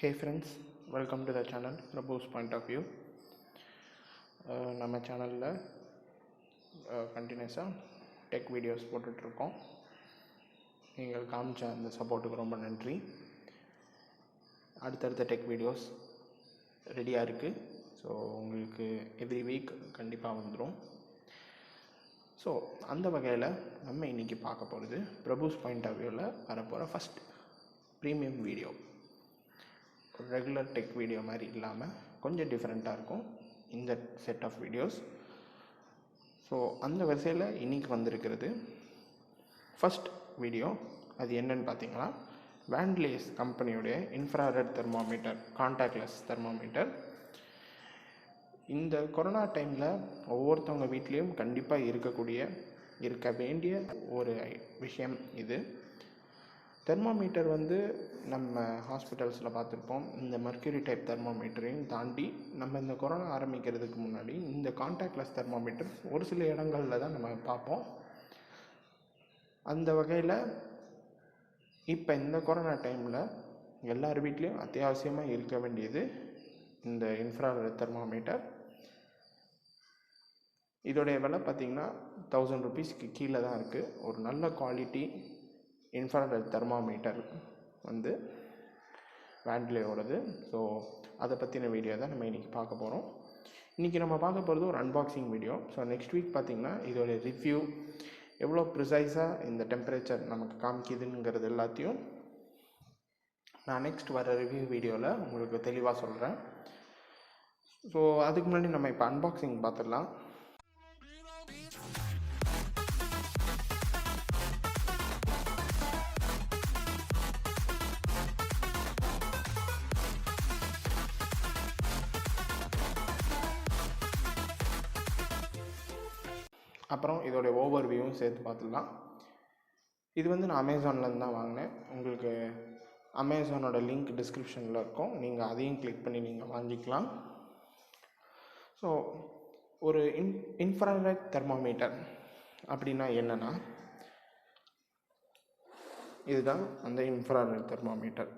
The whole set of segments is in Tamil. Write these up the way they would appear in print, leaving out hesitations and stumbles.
Hey friends, welcome to the channel PRABHU'S point of view. நம்ம சேனலில் கண்டினியூஸாக டெக் வீடியோஸ் போட்டுட்ருக்கோம். நீங்கள் காமிச்ச அந்த சப்போர்ட்டுக்கு ரொம்ப நன்றி. அடுத்தடுத்த டெக் வீடியோஸ் ரெடியாக இருக்குது. ஸோ உங்களுக்கு எவ்ரி வீக் கண்டிப்பாக வந்துடும். ஸோ அந்த வகையில் நம்ம இன்றைக்கி பார்க்க போகிறது பிரபுஸ் பாயிண்ட் ஆஃப் வியூவில் வரப்போகிற ஃபஸ்ட் ப்ரீமியம் வீடியோ. ஒரு ரெகுலர் டெக் வீடியோ மாதிரி இல்லாமல் கொஞ்சம் டிஃப்ரெண்ட்டாக இருக்கும் இந்த செட் ஆஃப் வீடியோஸ். ஸோ அந்த வரிசையில் இன்றைக்கி வந்திருக்கிறது ஃபஸ்ட் வீடியோ. அது என்னன்னு பார்த்தீங்கன்னா, வேண்டலேஸ் கம்பெனியுடைய இன்ஃப்ராரெட் தெர்மோமீட்டர், கான்டாக்ட்லெஸ் தெர்மோமீட்டர். இந்த கொரோனா டைமில் ஒவ்வொருத்தவங்க வீட்லேயும் கண்டிப்பாக இருக்க வேண்டிய ஒரு விஷயம் இது. தெர்மோமீட்டர் நம்ம ஹாஸ்பிட்டல்ஸில் பார்த்துருப்போம். இந்த மர்க்யூரி டைப் தெர்மோமீட்டரையும் தாண்டி நம்ம இந்த கொரோனா ஆரம்பிக்கிறதுக்கு முன்னாடி இந்த கான்டாக்ட்லெஸ் தெர்மோமீட்டர் ஒரு சில இடங்களில் தான் நம்ம பார்ப்போம். அந்த வகையில் இப்போ இந்த கொரோனா டைமில் எல்லார் வீட்லேயும் அத்தியாவசியமாக இருக்க வேண்டியது இந்த இன்ஃப்ராரெட் தெர்மோமீட்டர். இதோடைய விலை பார்த்திங்கன்னா 1000 rupeesக்கு கீழே தான் இருக்குது. ஒரு நல்ல குவாலிட்டி இன்ஃப்ராரெட் தெர்மோமீட்டர் வேண்டலேயோடது. ஸோ அதை பற்றின வீடியோ தான் நம்ம இன்றைக்கி பார்க்க போகிறோம். இன்றைக்கி நம்ம பார்க்க போகிறது ஒரு unboxing video. So next week பார்த்திங்கன்னா இதோடைய ரிவ்யூ, எவ்வளோ ப்ரிசைஸாக இந்த டெம்பரேச்சர் நமக்கு காமிக்குதுங்கிறது எல்லாத்தையும் நான் நெக்ஸ்ட் வர ரிவ்யூ வீடியோவில் உங்களுக்கு தெளிவாக சொல்கிறேன். ஸோ அதுக்கு முன்னாடி நம்ம இப்போ அன்பாக்சிங் பார்த்துடலாம். அப்புறம் இதோடைய ஓவர் வியூவும் சேர்த்து பார்த்துடலாம். இது நான் அமேசான்லேருந்து தான் வாங்கினேன். உங்களுக்கு அமேசானோட லிங்க் டிஸ்கிரிப்ஷனில் இருக்கும். நீங்கள் அதையும் கிளிக் பண்ணி நீங்கள் வாங்கிக்கலாம். ஸோ ஒரு இன்ஃப்ராரெட் தெர்மோமீட்டர் அப்படின்னா என்னென்னா, இதுதான் அந்த இன்ஃப்ராரெட் தெர்மோமீட்டர்.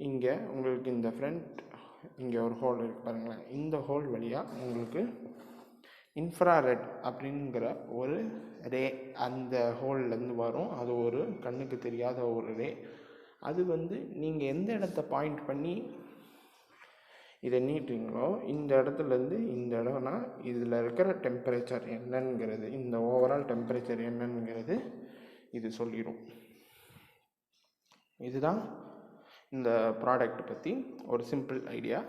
இங்கே உங்களுக்கு இந்த ஃப்ரண்ட் இங்கே ஒரு ஹோல் இருக்குது பாருங்களேன். இந்த ஹோல் வழியாக உங்களுக்கு இன்ஃப்ராரெட் அப்படிங்கிற ஒரு ரே அந்த ஹோல்லேருந்து வரும். அது ஒரு கண்ணுக்கு தெரியாத ஒரு ரே. அது நீங்கள் எந்த இடத்த பாயிண்ட் பண்ணி இதை நீட்டுறீங்களோ இந்த இடத்துலேருந்து இந்த இடம்னா இதில் இருக்கிற டெம்பரேச்சர் என்னங்கிறது, இந்த ஓவரால் டெம்பரேச்சர் என்னங்கிறது இது சொல்லிடும். இதுதான் இந்த ப்ராடக்ட் பற்றி ஒரு சிம்பிள் ஐடியா.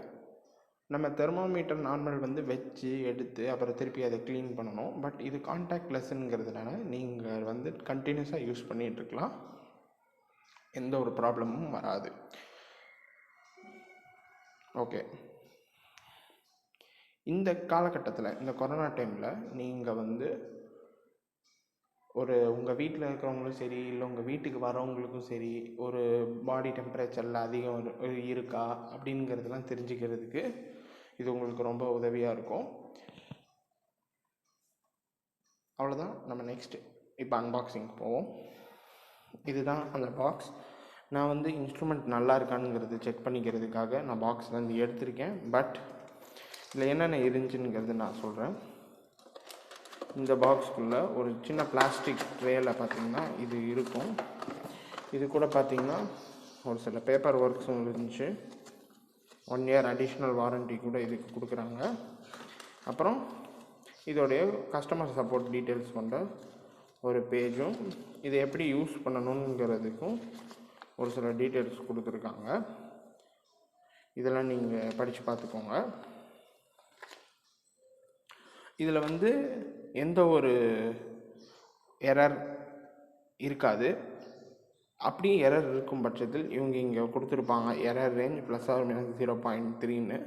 நம்ம தெர்மோமீட்டர் நார்மல் வச்சு எடுத்து அப்புறம் திருப்பி அதை க்ளீன் பண்ணணும். பட் இது கான்டாக்ட்லெஸ்ஸுங்கிறதுனால நீங்கள் கண்டினியூஸாக யூஸ் பண்ணிகிட்ருக்கலாம், எந்த ஒரு ப்ராப்ளமும் வராது. ஓகே, இந்த காலகட்டத்தில் இந்த கொரோனா டைமில் நீங்கள் உங்கள் வீட்டில் இருக்கிறவங்களும் சரி, இல்லை உங்கள் வீட்டுக்கு வரவங்களுக்கும் சரி, ஒரு பாடி டெம்பரேச்சரில் அதிகம் இருக்கா அப்படிங்கிறதுலாம் தெரிஞ்சுக்கிறதுக்கு இது உங்களுக்கு ரொம்ப உதவியாக இருக்கும். அவ்வளோதான். நம்ம நெக்ஸ்ட் இப்போ அன்பாக்சிங் போவோம். இதுதான் அந்த பாக்ஸ். நான் இன்ஸ்ட்ருமெண்ட் நல்லா இருக்கானுங்கிறது செக் பண்ணிக்கிறதுக்காக நான் பாக்ஸ் எடுத்திருக்கேன். பட் இதில் என்னென்ன இருந்துச்சுங்கிறது நான் சொல்கிறேன். இந்த பாக்ஸ்க்குள்ளே ஒரு சின்ன பிளாஸ்டிக் ட்ரேயில் பார்த்திங்கன்னா இது இருக்கும். இது கூட பார்த்திங்கன்னா ஒரு சில பேப்பர் ஒர்க்ஸும் இருந்துச்சு. 1 year அடிஷ்னல் வாரண்ட்டி கூட இதுக்கு கொடுக்குறாங்க. அப்புறம் இதோடைய கஸ்டமர் சப்போர்ட் டீட்டெயில்ஸ் கொண்ட ஒரு பேஜும், இதை எப்படி யூஸ் பண்ணணுங்கிறதுக்கும் ஒரு சில டீட்டெயில்ஸ் கொடுத்துருக்காங்க. இதெல்லாம் நீங்கள் படித்து பார்த்துக்கோங்க. இதில் எந்த ஒரு எரர் இருக்காது. அப்படி எரர் இருக்கும் பட்சத்தில் இவங்க இங்கே கொடுத்துருப்பாங்க எரர் ரேஞ்ச் +or-0.3ன்னு.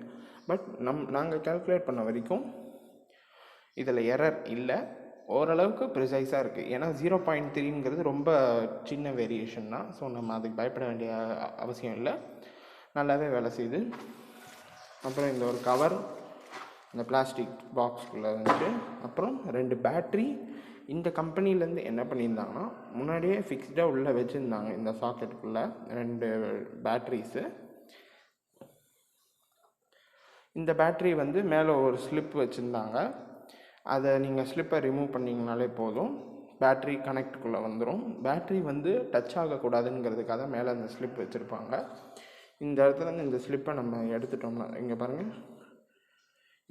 பட் நாங்கள் கால்குலேட் பண்ண வரைக்கும் இதில் எரர் இல்லை, ஓரளவுக்கு ப்ரிசைஸாக இருக்குது. ஏன்னா 0.3ங்கிறது ரொம்ப சின்ன வேரியேஷன் தான். ஸோ நம்ம அதுக்கு பயப்பட வேண்டிய அவசியம் இல்லை, நல்லாவே வேலை செய்யுது. அப்புறம் இந்த ஒரு கவர் இந்த பிளாஸ்டிக் பாக்ஸ்குள்ளே இருந்துச்சு. அப்புறம் 2 பேட்ரி. இந்த கம்பெனிலேருந்து என்ன பண்ணியிருந்தாங்கன்னா, முன்னாடியே ஃபிக்ஸ்டாக உள்ளே வச்சுருந்தாங்க இந்த சாக்கெட்டுக்குள்ளே 2 பேட்ரிஸு. இந்த பேட்ரி வந்து மேலே ஒரு ஸ்லிப் வச்சுருந்தாங்க. அதை நீங்கள் ஸ்லிப்பை ரிமூவ் பண்ணிங்கனாலே போதும், பேட்ரி கனெக்டுக்குள்ளே வந்துடும். பேட்ரி வந்து டச் ஆகக்கூடாதுங்கிறதுக்காக மேலே அந்த ஸ்லிப் வச்சுருப்பாங்க. இந்த இடத்துலேருந்து இந்த ஸ்லிப்பை நம்ம எடுத்துட்டோம்னா, இங்கே பாருங்கள்,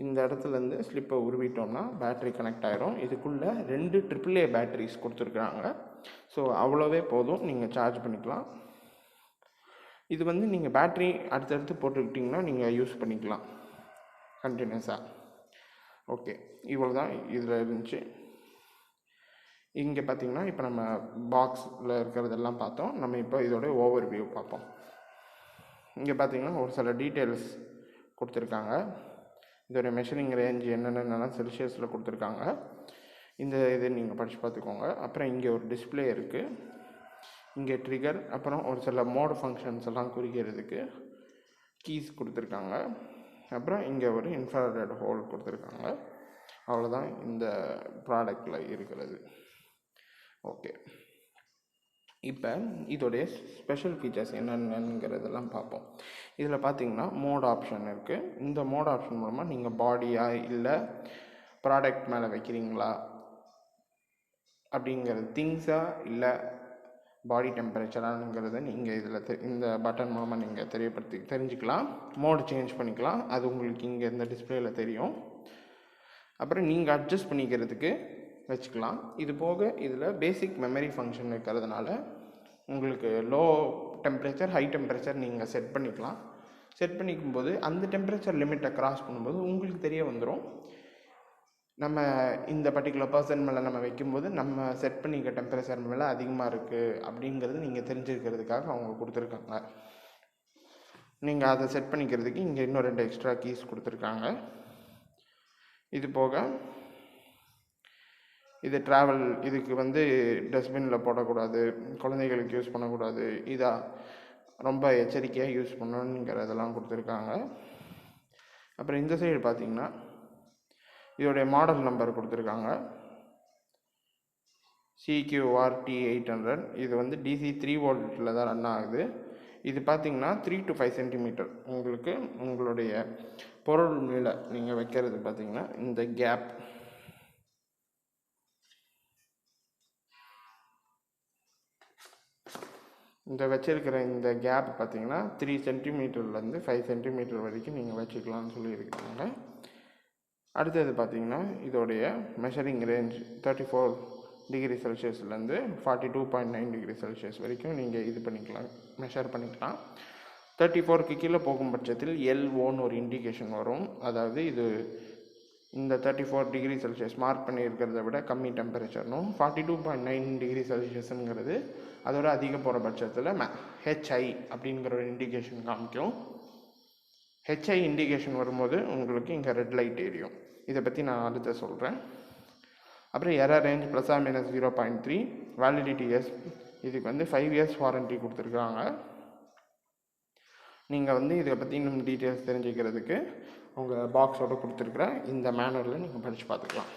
இந்த இடத்துலேருந்து ஸ்லிப்பை உருவிட்டோம்னா பேட்ரி கனெக்ட் ஆகிரும். இதுக்குள்ளே 2 AAA பேட்ரிஸ் கொடுத்துருக்குறாங்க. ஸோ அவ்வளோவே போதும், நீங்கள் சார்ஜ் பண்ணிக்கலாம். இது வந்து நீங்கள் பேட்ரி அடுத்தடுத்து போட்டுக்கிட்டிங்கன்னா நீங்கள் யூஸ் பண்ணிக்கலாம் கண்டினியூஸாக. ஓகே, இவ்வளோ தான் இதில் இருந்துச்சு. இங்கே பார்த்திங்கன்னா இப்போ நம்ம பாக்ஸில் இருக்கிறதெல்லாம் பார்த்தோம். நம்ம இப்போ இதோட ஓவர் வியூ பார்ப்போம். இங்கே பார்த்திங்கன்னா ஒரு சில டீட்டெயில்ஸ் கொடுத்துருக்காங்க. இதோட மெஷரிங் ரேஞ்ச் என்னென்னலாம் செல்சியஸில் கொடுத்துருக்காங்க. இந்த இது நீங்கள் படித்து பார்த்துக்கோங்க. அப்புறம் இங்கே ஒரு டிஸ்பிளே இருக்குது. இங்கே ட்ரிகர், அப்புறம் ஒரு சில மோட் ஃபங்க்ஷன்ஸ் எல்லாம் குறிக்கிறதுக்கு கீஸ் கொடுத்துருக்காங்க. அப்புறம் இங்கே ஒரு இன்ஃப்ராரெட் ஹோல் கொடுத்துருக்காங்க. அவ்வளோதான் இந்த ப்ராடக்டில் இருக்கிறது. ஓகே, இப்போ இதோடைய ஸ்பெஷல் ஃபீச்சர்ஸ் என்னென்னங்கிறதெல்லாம் பார்ப்போம். இதில் பார்த்தீங்கன்னா மோட் ஆப்ஷன் இருக்குது. இந்த மோட் ஆப்ஷன் மூலமாக நீங்கள் பாடியாக இல்லை ப்ராடக்ட் மேலே வைக்கிறீங்களா அப்படிங்கிறது, திங்ஸாக இல்லை பாடி டெம்பரேச்சரானுங்கிறத நீங்கள் இதில் இந்த பட்டன் மூலமாக நீங்கள் தெரிஞ்சுக்கலாம். மோடு சேஞ்ச் பண்ணிக்கலாம். அது உங்களுக்கு இங்கே இந்த டிஸ்பிளேயில் தெரியும். அப்புறம் நீங்கள் அட்ஜஸ்ட் பண்ணிக்கிறதுக்கு வச்சுக்கலாம். இது போக இதில் பேசிக் மெமரி ஃபங்க்ஷன் இருக்கிறதுனால உங்களுக்கு லோ டெம்பரேச்சர், ஹை டெம்பரேச்சர் நீங்கள் செட் பண்ணிக்கலாம். செட் பண்ணிக்கும்போது அந்த டெம்பரேச்சர் லிமிட்டை க்ராஸ் பண்ணும்போது உங்களுக்கு தெரிய வந்துடும். நம்ம இந்த பர்டிகுலர் பர்சன் மேலே நம்ம வைக்கும்போது நம்ம செட் பண்ணிக்க டெம்பரேச்சர் மேலே அதிகமாக இருக்குது அப்படிங்கிறது நீங்கள் தெரிஞ்சுக்கிறதுக்காக அவங்க கொடுத்துருக்காங்க. நீங்கள் அதை செட் பண்ணிக்கிறதுக்கு இங்கே இன்னும் 2 எக்ஸ்ட்ரா கீஸ் கொடுத்துருக்காங்க. இது போக இது ட்ராவல், இதுக்கு வந்து டஸ்ட்பினில் போடக்கூடாது, குழந்தைகளுக்கு யூஸ் பண்ணக்கூடாது, இதாக ரொம்ப எச்சரிக்கையாக யூஸ் பண்ணணுங்கிறதெல்லாம் கொடுத்துருக்காங்க. அப்புறம் இந்த சைடு பார்த்திங்கன்னா இதோடைய மாடல் நம்பர் கொடுத்துருக்காங்க, CQRT800. இது வந்து DC 3 வோல்ட்டில் தான் ரன் ஆகுது. இது பார்த்திங்கன்னா 3 to 5 சென்டிமீட்டர் உங்களுக்கு உங்களுடைய பொருள் மேலே நீங்கள் வைக்கிறது பார்த்திங்கன்னா இந்த கேப், இந்த வச்சிருக்கிற இந்த கேப் பார்த்திங்கன்னா 3 சென்டிமீட்டர்லேருந்து 5 சென்டிமீட்டர் வரைக்கும் நீங்கள் வச்சுக்கலாம்னு சொல்லியிருக்காங்க. அடுத்தது பார்த்திங்கன்னா இதோடைய மெஷரிங் ரேஞ்ச் 34 டிகிரி செல்சியஸ்லேருந்து 42.9 டிகிரி செல்சியஸ் வரைக்கும் நீங்கள் இது பண்ணிக்கலாம், மெஷர் பண்ணிக்கலாம். 34க்கு கீழே போகும் பட்சத்தில் LOன்னு ஒரு இண்டிகேஷன் வரும். அதாவது இது இந்த 34 டிகிரி செல்சியஸ் மார்க் பண்ணியிருக்கிறத விட கம்மி டெம்பரேச்சர்னும், 42.9 டிகிரி செல்சியஸுங்கிறது அதோட அதிக போகிற பட்சத்தில் HI அப்படிங்கிற ஒரு இண்டிகேஷன் காமிக்கும். HI இண்டிகேஷன் வரும்போது உங்களுக்கு இங்கே ரெட் லைட் எரியும். இதை பற்றி நான் அடுத்த சொல்கிறேன். அப்புறம் எரர் ரேஞ்ச் ±0.3, வேலிடிட்டி எஸ், இதுக்கு வந்து 5 இயர்ஸ் வாரண்ட்டி கொடுத்துருக்காங்க. நீங்கள் வந்து இதை பற்றி இன்னும் டீட்டெயில்ஸ் தெரிஞ்சுக்கிறதுக்கு உங்கள் பாக்ஸோடு கொடுத்துருக்குற இந்த மேனுவலில் நீங்கள் படித்து பார்த்துக்கலாம்.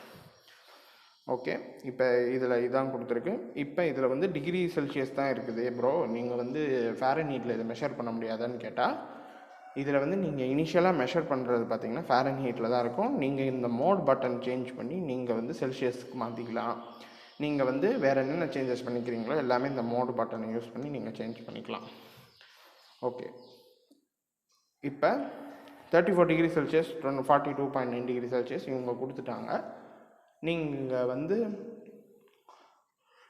ஓகே, இப்போ இதில் இதான் கொடுத்துருக்கு. இப்போ இதில் வந்து டிகிரி செல்சியஸ் தான் இருக்குது ப்ரோ, நீங்கள் வந்து ஃபாரன்ஹீட்டில் இதை மெஷர் பண்ண முடியாதான்னு கேட்டால், இதில் வந்து நீங்கள் இனிஷியலாக மெஷர் பண்ணுறது பார்த்திங்கன்னா ஃபாரன்ஹீட்டில் தான் இருக்கும். நீங்கள் இந்த மோட் பட்டன் சேஞ்ச் பண்ணி நீங்கள் வந்து செல்சியஸ்க்கு மாற்றிக்கலாம். நீங்கள் வந்து வேறு என்னென்ன சேஞ்சஸ் பண்ணிக்கிறீங்களோ எல்லாமே இந்த மோட் பட்டனை யூஸ் பண்ணி நீங்கள் சேஞ்ச் பண்ணிக்கலாம். ஓகே, இப்போ 34 டிகிரி செல்சியஸ், 42.9 டிகிரி செல்சியஸ் இவங்க கொடுத்துட்டாங்க. நீங்கள் வந்து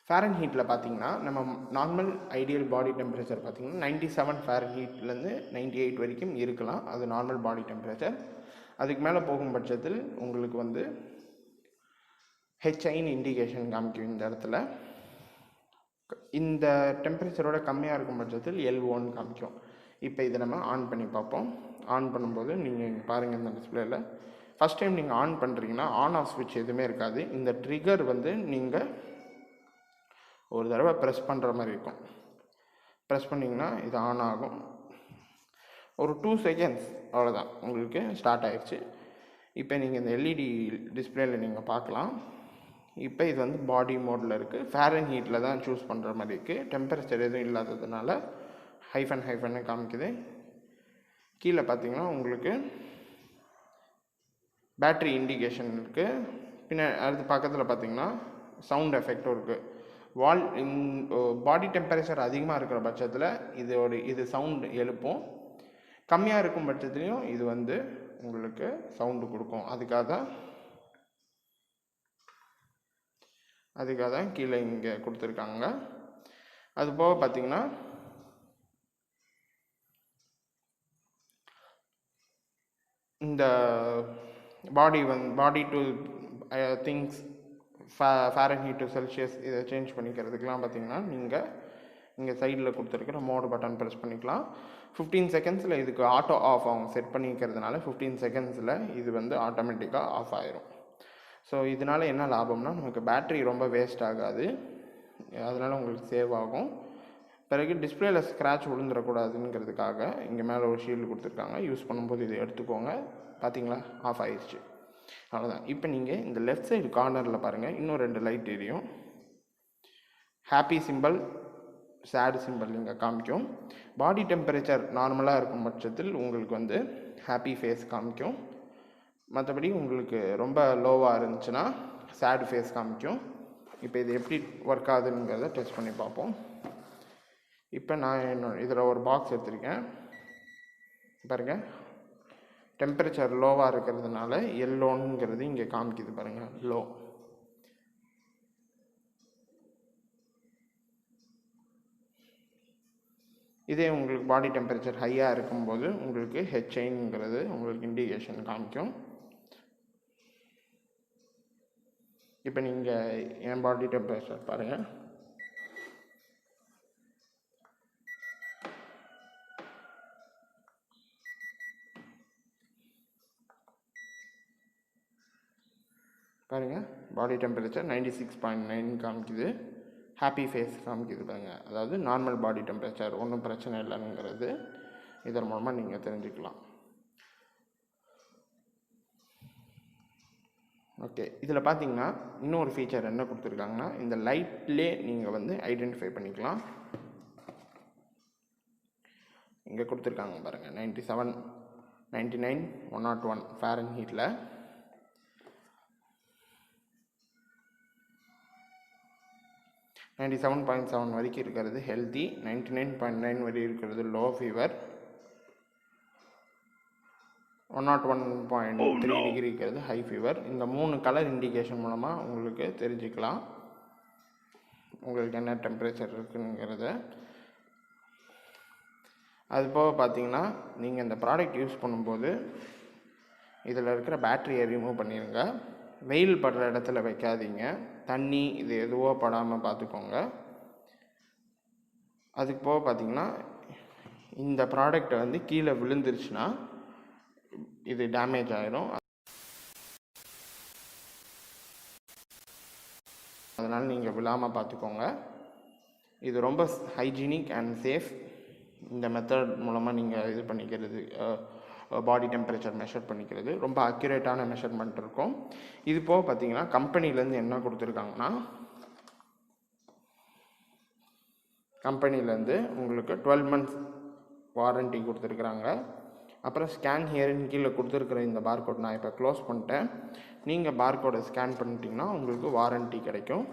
ஃபாரன்ஹீட்டில் பார்த்தீங்கன்னா நம்ம நார்மல் ஐடியல் பாடி டெம்பரேச்சர் பார்த்திங்கன்னா 97 ஃபாரன்ஹீட்லேருந்து 98 வரைக்கும் இருக்கலாம். அது நார்மல் பாடி டெம்பரேச்சர். அதுக்கு மேலே போகும் பட்சத்தில் உங்களுக்கு வந்து HIன்னு இண்டிகேஷன் காமிக்கும். இந்த இடத்துல இந்த டெம்பரேச்சரோட கம்மியாக இருக்கும் பட்சத்தில் LOன்னு காமிக்கும். இப்போ இதை நம்ம ஆன் பண்ணி பார்ப்போம். ஆன் பண்ணும்போது நீங்கள் பாருங்கள் இந்த டிஸ்பிளேயில் ஃபஸ்ட் டைம் நீங்கள் ஆன் பண்ணுறீங்கன்னா ஆன் ஆஃப் ஸ்விட்ச் எதுவுமே இருக்காது. இந்த ட்ரிகர் வந்து நீங்கள் ஒரு தடவை ப்ரெஸ் பண்ணுற மாதிரி இருக்கும். ப்ரெஸ் பண்ணிங்கன்னா இது ஆன் ஆகும். ஒரு 2 செகண்ட்ஸ் அவ்வளோதான், உங்களுக்கு ஸ்டார்ட் ஆகிடுச்சு. இப்போ நீங்கள் இந்த LED டிஸ்பிளேயில் நீங்கள் பார்க்கலாம். இப்போ இது வந்து பாடி மோடில் இருக்குது. ஃபாரன்ஹீட்டில் தான் சூஸ் பண்ணுற மாதிரி இருக்குது. டெம்பரேச்சர் எதுவும் இல்லாததுனால ஹைஃபன் காமிக்குது. கீழே பார்த்தீங்கன்னா உங்களுக்கு பேட்ரி இண்டிகேஷன் இருக்குது. அடுத்து பக்கத்தில் பார்த்திங்கன்னா சவுண்ட் எஃபெக்டும் இருக்குது. பாடி டெம்பரேச்சர் அதிகமாக இருக்கிற பட்சத்தில் இது சவுண்ட் எழுப்பும். கம்மியாக இருக்கும் பட்சத்துலேயும் இது வந்து உங்களுக்கு சவுண்டு கொடுக்கும். அதுக்காக தான் கீழே இங்கே கொடுத்துருக்காங்க. அது போக பார்த்திங்கன்னா இந்த body to things Fahrenheit to Celsius இதை சேஞ்ச் பண்ணிக்கிறதுக்கெலாம் பார்த்திங்கன்னா நீங்கள் இங்கே சைடில் கொடுத்துருக்கிற மோடு பட்டன் ப்ரெஸ் பண்ணிக்கலாம். 15 செகண்ட்ஸில் இதுக்கு ஆட்டோ ஆஃப் ஆகும். செட் பண்ணிக்கிறதுனால 15 செகண்ட்ஸில் இது வந்து ஆட்டோமேட்டிக்காக ஆஃப் ஆயிரும். ஸோ இதனால் என்ன லாபம்னா நமக்கு பேட்ரி ரொம்ப வேஸ்ட் ஆகாது, அதனால் உங்களுக்கு சேவ் ஆகும். பிறகு டிஸ்பிளேயில் ஸ்க்ராட்ச் விழுந்துடக்கூடாதுங்கிறதுக்காக இங்கே மேலே ஒரு ஷீல்டு கொடுத்துருக்காங்க. யூஸ் பண்ணும்போது இதை எடுத்துக்கோங்க. பார்த்தீங்களா, ஆஃப் ஆயிடுச்சு. அவ்வளோதான். இப்போ நீங்கள் இந்த லெஃப்ட் சைடு கார்னரில் பாருங்கள், இன்னும் 2 லைட் எரியும். ஹாப்பி சிம்பிள், சேடு சிம்பிள் இங்கே காமிக்கும். பாடி டெம்பரேச்சர் நார்மலாக இருக்கும் பட்சத்தில் உங்களுக்கு வந்து ஹாப்பி ஃபேஸ் காமிக்கும். மற்றபடி உங்களுக்கு ரொம்ப லோவாக இருந்துச்சுன்னா சேடு ஃபேஸ் காமிக்கும். இப்போ இது எப்படி ஒர்க் ஆகுதுங்கிறத டெஸ்ட் பண்ணி பார்ப்போம். இப்போ நான் இதில் ஒரு பாக்ஸ் எடுத்திருக்கேன் பாருங்கள். டெம்பரேச்சர் லோவாக இருக்கிறதுனால எல்லோனுங்கிறது இங்கே காமிக்குது பாருங்கள், லோ. இதே உங்களுக்கு பாடி டெம்பரேச்சர் ஹையாக இருக்கும்போது உங்களுக்கு ஹெச்ஐங்கிறது உங்களுக்கு இண்டிகேஷன் காமிக்கும். இப்போ நீங்கள் என் பாடி டெம்பரேச்சர் பாருங்கள். பாருங்கள், பாடி டெம்பரேச்சர் 96.9 காமிக்குது. ஹாப்பி ஃபேஸ் காமிக்குது பாருங்கள். அதாவது நார்மல் பாடி டெம்பரேச்சர், ஒன்றும் பிரச்சனை இல்லைங்கிறது இதன் மூலமாக நீங்கள் தெரிஞ்சுக்கலாம். ஓகே, இதில் பார்த்தீங்கன்னா இன்னொரு ஃபீச்சர் என்ன கொடுத்துருக்காங்கன்னா, இந்த லைட்லேயே நீங்கள் வந்து ஐடென்டிஃபை பண்ணிக்கலாம். இங்கே கொடுத்துருக்காங்க பாருங்கள், 97, 99, 101 ஃபாரன்ஹீட்டில். 97.7 வரைக்கும் இருக்கிறது ஹெல்த்தி, 99.9 வரை இருக்கிறது லோ ஃபீவர், 101.3 டிகிரி இருக்கிறது ஹை ஃபீவர். இந்த 3 கலர் இண்டிகேஷன் மூலமாக உங்களுக்கு தெரிஞ்சுக்கலாம் உங்களுக்கு என்ன டெம்பரேச்சர் இருக்குங்கிறத. அதுபோக பார்த்தீங்கன்னா நீங்கள் இந்த ப்ராடக்ட் யூஸ் பண்ணும்போது இதில் இருக்கிற பேட்டரியை ரிமூவ் பண்ணிடுங்க. வெயில் படுற இடத்துல வைக்காதீங்க. தண்ணி இது எதுவோ படாமல் பார்த்துக்கோங்க. அதுக்கு போக பார்த்தீங்கன்னா இந்த ப்ராடக்டை வந்து கீழே விழுந்துருச்சுன்னா இது டேமேஜ் ஆகிடும். அதனால் நீங்கள் விழாமல் பார்த்துக்கோங்க. இது ரொம்ப ஹைஜீனிக் அண்ட் சேஃப். இந்த மெத்தட் மூலமாக நீங்கள் இது பண்ணிக்கிறது, பாடி டெம்பரேச்சர் மெஷர் பண்ணிக்கிறது ரொம்ப அக்யூரேட்டான மெஷர்மெண்ட் இருக்கும். இது போக பார்த்தீங்கன்னா கம்பெனிலேருந்து என்ன கொடுத்துருக்காங்கன்னா, கம்பெனிலேருந்து உங்களுக்கு 12 months வாரண்ட்டி கொடுத்துருக்குறாங்க. அப்புறம் ஸ்கேன் ஹியர்னு கீழே கொடுத்துருக்குற இந்த பார்கோட் நான் இப்போ க்ளோஸ் பண்ணிட்டேன். நீங்கள் பார்கோடை ஸ்கேன் பண்ணிட்டீங்கன்னா உங்களுக்கு வாரண்ட்டி கிடைக்கும்.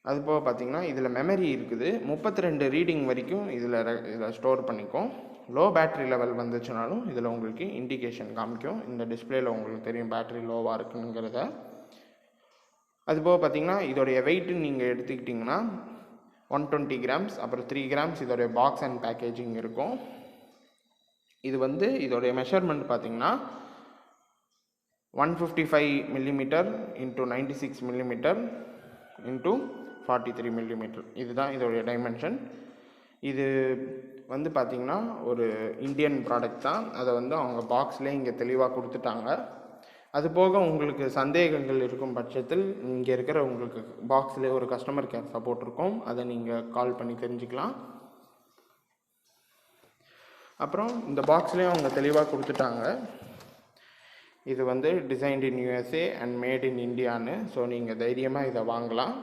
அது போக பார்த்தீங்கன்னா இதில் மெமரி இருக்குது, 32 ரீடிங் வரைக்கும் இதில் ஸ்டோர் பண்ணிக்கும். லோ பேட்ரி லெவல் வந்துச்சுனாலும் இதில் உங்களுக்கு இண்டிகேஷன் காமிக்கும். இந்த டிஸ்பிளேயில் உங்களுக்கு தெரியும் பேட்ரி லோவாக இருக்குங்கிறத. அதுபோக பார்த்தீங்கன்னா இதோடைய வெயிட்டுன்னு நீங்கள் எடுத்துக்கிட்டிங்கன்னா 120 grams, அப்புறம் 3 grams இதோடைய பாக்ஸ் அண்ட் பேக்கேஜிங் இருக்கும். இது வந்து இதோடைய மெஷர்மெண்ட் பார்த்தீங்கன்னா 155 mm × 96 mm × 43 mm. இதுதான் இதோடைய டைமென்ஷன். இது வந்து பார்த்திங்கன்னா ஒரு இந்தியன் ப்ராடக்ட் தான். அதை வந்து அவங்க பாக்ஸ்லேயே இங்கே தெளிவாக கொடுத்துட்டாங்க. அது போக உங்களுக்கு சந்தேகங்கள் இருக்கும் பட்சத்தில் இங்கே இருக்கிற உங்களுக்கு பாக்ஸ்லேயே ஒரு கஸ்டமர் கேர் சப்போர்ட் இருக்கும், அதை நீங்கள் கால் பண்ணி தெரிஞ்சுக்கலாம். அப்புறம் இந்த பாக்ஸ்லேயும் அவங்க தெளிவாக கொடுத்துட்டாங்க, இது வந்து designed in USA and made in இந்தியான்னு. ஸோ நீங்கள் தைரியமாக இதை வாங்கலாம்.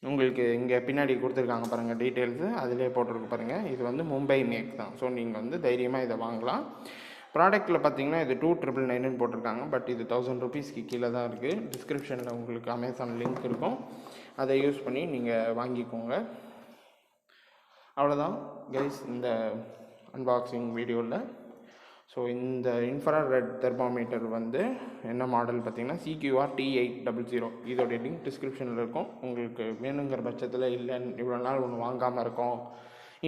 உங்களுக்கு இங்கே பின்னாடி கொடுத்துருக்காங்க பாருங்கள் டீட்டெயில்ஸு, அதிலே போட்டிருக்கு பாருங்கள். இது வந்து மும்பை மேக் தான். ஸோ நீங்கள் வந்து தைரியமாக இதை வாங்கலாம். ப்ராடக்ட்டில் பார்த்தீங்கன்னா இது 2,999 போட்டிருக்காங்க. பட் இது 1000 ருபீஸ்க்கு கீழே தான் இருக்குது. டிஸ்கிரிப்ஷனில் உங்களுக்கு அமேசான் லிங்க் இருக்கும், அதை யூஸ் பண்ணி நீங்கள் வாங்கிக்கோங்க. அவ்வளோதான் கைஸ் இந்த அன்பாக்சிங் வீடியோவில். ஸோ இந்த இன்ஃப்ராரெட் தெர்மாமீட்டர் வந்து என்ன மாடல் பார்த்தீங்கன்னா CQR T800. இதோடைய லிங்க் டிஸ்கிரிப்ஷனில் இருக்கும். உங்களுக்கு வேணுங்கிற பட்சத்தில் இல்லை இவ்வளோ நாள் ஒன்று வாங்காமல் இருக்கோம்,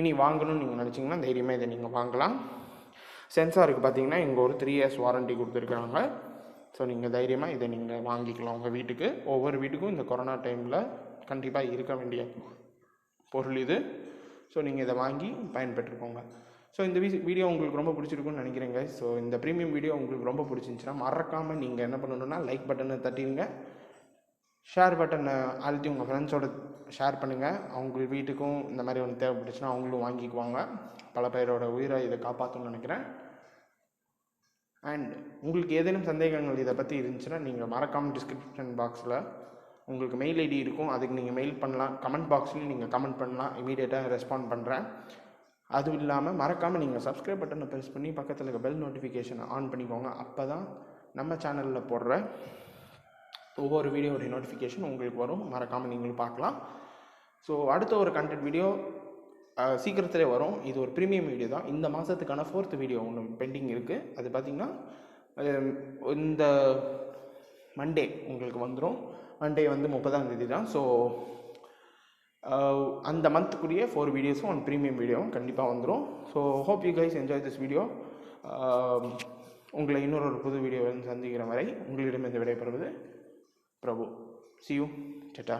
இனி வாங்கணும்னு நீங்கள் நினச்சிங்கன்னா தைரியமாக இதை நீங்கள் வாங்கலாம். சென்சாருக்கு பார்த்தீங்கன்னா இங்கே ஒரு 3 years வாரண்ட்டி கொடுத்துருக்காங்க. ஸோ நீங்கள் தைரியமாக இதை நீங்கள் வாங்கிக்கலாம் உங்கள் வீட்டுக்கு. ஒவ்வொரு வீட்டுக்கும் இந்த கொரோனா டைமில் கண்டிப்பாக இருக்க வேண்டிய பொருள் இது. ஸோ நீங்கள் இதை வாங்கி பயன்பெற்றுக்கோங்க. ஸோ இந்த வீடியோ உங்களுக்கு ரொம்ப பிடிச்சிருக்குன்னு நினைக்கிறேங்க. ஸோ இந்த ப்ரீமியம் வீடியோ உங்களுக்கு ரொம்ப பிடிச்சிருந்துச்சுன்னா மறக்காமல் நீங்கள் என்ன பண்ணணுன்னா லைக் பட்டனை தட்டிடுங்க, ஷேர் பட்டனை அழுத்தி உங்கள் ஃப்ரெண்ட்ஸோட ஷேர் பண்ணுங்கள். அவங்க வீட்டுக்கும் இந்த மாதிரி ஒன்று தேவைப்பட்டுச்சுன்னா அவங்களும் வாங்கிக்குவாங்க. பல பேரோட உயிரை இதை காப்பாற்றணும்னு நினைக்கிறேன். அண்ட் உங்களுக்கு ஏதேனும் சந்தேகங்கள் இதை பற்றி இருந்துச்சுன்னா நீங்கள் மறக்காமல் டிஸ்கிரிப்ஷன் பாக்ஸில் உங்களுக்கு மெயில் ஐடி இருக்கும், அதுக்கு நீங்கள் மெயில் பண்ணலாம். கமெண்ட் பாக்ஸ்லேயும் நீங்கள் கமெண்ட் பண்ணலாம், இமீடியட்டாக ரெஸ்பாண்ட் பண்ணுறேன். அதுவும் இல்லாமல் மறக்காமல் நீங்கள் சப்ஸ்கிரைப் பட்டனை ப்ரெஸ் பண்ணி பக்கத்தில் இருக்க பெல் நோட்டிஃபிகேஷனை ஆன் பண்ணிக்கோங்க. அப்போ தான் நம்ம சேனலில் போடுற ஒவ்வொரு வீடியோடைய நோட்டிஃபிகேஷன் உங்களுக்கு வரும். மறக்காமல் நீங்களும் பார்க்கலாம். ஸோ அடுத்த ஒரு கண்டென்ட் வீடியோ சீக்கிரத்திலே வரும். இது ஒரு ப்ரீமியம் வீடியோ தான். இந்த மாதத்துக்கான 4th வீடியோ ஒன்று பெண்டிங் இருக்குது. அது பார்த்திங்கன்னா இந்த மண்டே உங்களுக்கு வந்துடும். மண்டே வந்து 30ஆம் தேதி தான். ஸோ அந்த மந்த்துக்குரிய 4 வீடியோஸும் ஒன் ப்ரீமியம் வீடியோவும் கண்டிப்பாக வந்துடும். So hope you guys enjoy this video. உங்களை இன்னொரு புது வீடியோவில் சந்திக்கிற வரை உங்களிடம் இந்த விடைபெறுவது பிரபு. See you. Ta-ta.